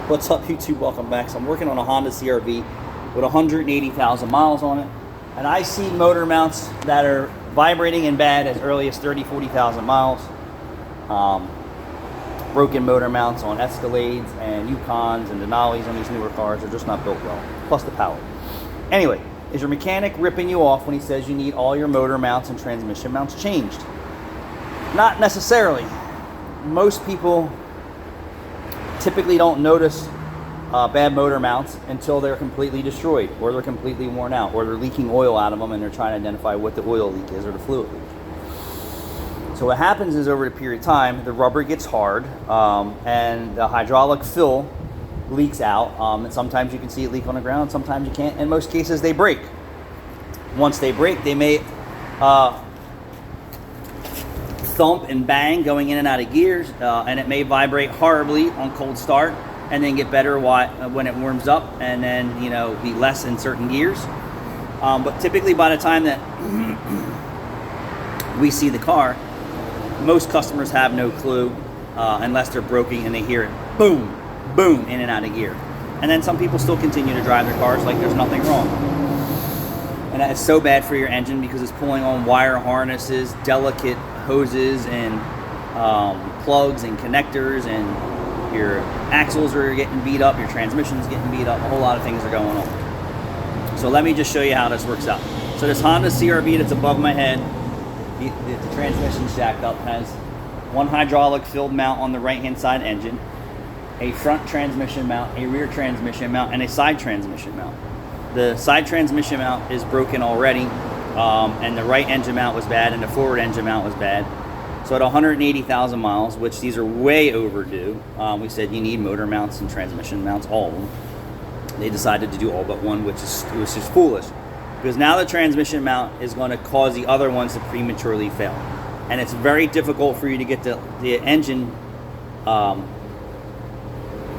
What's up, YouTube? Welcome back. So I'm working on a Honda CR-V with 180,000 miles on it, and I see motor mounts that are vibrating and bad as early as 30, 40,000 miles. Broken motor mounts on Escalades and Yukons and Denali's on these newer cars are just not built well, plus the power. Anyway, is your mechanic ripping you off when he says you need all your motor mounts and transmission mounts changed? Not necessarily. Most people typically don't notice bad motor mounts until they're completely destroyed, or they're completely worn out, or they're leaking oil out of them and they're trying to identify what the oil leak is or the fluid leak. So what happens is, over a period of time, the rubber gets hard and the hydraulic fill leaks out, and sometimes you can see it leak on the ground, sometimes you can't. In most cases they break. Once they break, they may thump and bang going in and out of gears, and it may vibrate horribly on cold start and then get better when it warms up, and then be less in certain gears. But typically by the time that we see the car, most customers have no clue unless they're broken and they hear it boom, boom, in and out of gear. And then some people still continue to drive their cars like there's nothing wrong. And that is so bad for your engine because it's pulling on wire harnesses, delicate hoses and plugs and connectors, and your axles are getting beat up, your transmission's getting beat up, a whole lot of things are going on. So let me just show you how this works out. So this Honda CR-V that's above my head, the transmission's jacked up, has one hydraulic filled mount on the right hand side engine, a front transmission mount, a rear transmission mount, and a side transmission mount. The side transmission mount is broken already, and the right engine mount was bad, and the forward engine mount was bad. So at 180,000 miles, which these are way overdue, we said you need motor mounts and transmission mounts, all of them. They decided to do all but one, which was just foolish, because now the transmission mount is going to cause the other ones to prematurely fail, and it's very difficult for you to get the engine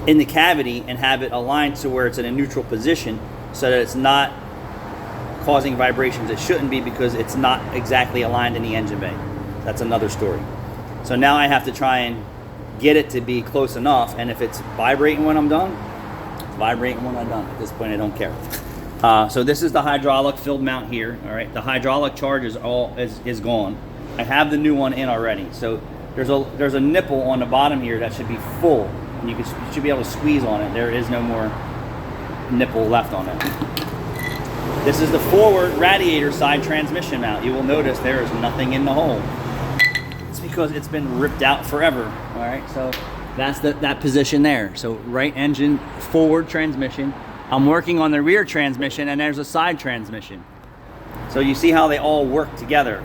in the cavity and have it aligned to where it's in a neutral position, so that it's not causing vibrations it shouldn't be, because it's not exactly aligned in the engine bay. That's another story. So now I have to try and get it to be close enough, and if it's vibrating when I'm done, it's vibrating when I'm done. At this point I don't care. So this is the hydraulic filled mount here. All right, the hydraulic charge is gone. I have the new one in already. So there's a nipple on the bottom here that should be full, and you should be able to squeeze on it. There is no more nipple left on it. This is the forward radiator side transmission mount. You will notice there is nothing in the hole. It's because it's been ripped out forever. All right, so that's that position there. So right engine, forward transmission. I'm working on the rear transmission, and there's a side transmission. So you see how they all work together.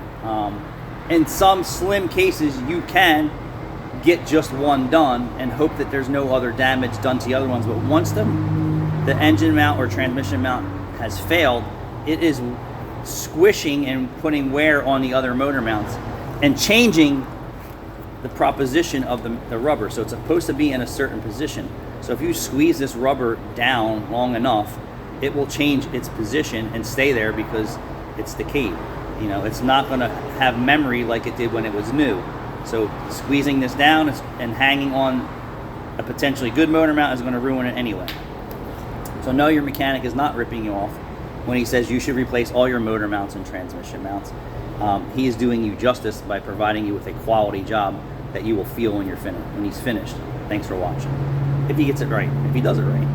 In some slim cases, you can get just one done and hope that there's no other damage done to the other ones. But once the engine mount or transmission mount has failed, it is squishing and putting wear on the other motor mounts and changing the proposition of the rubber. So it's supposed to be in a certain position. So if you squeeze this rubber down long enough, it will change its position and stay there because it's decayed. It's not going to have memory like it did when it was new. So squeezing this down and hanging on a potentially good motor mount is going to ruin it anyway. So no, your mechanic is not ripping you off when he says you should replace all your motor mounts and transmission mounts. He is doing you justice by providing you with a quality job that you will feel when he's finished. Thanks for watching. If he gets it right, if he does it right.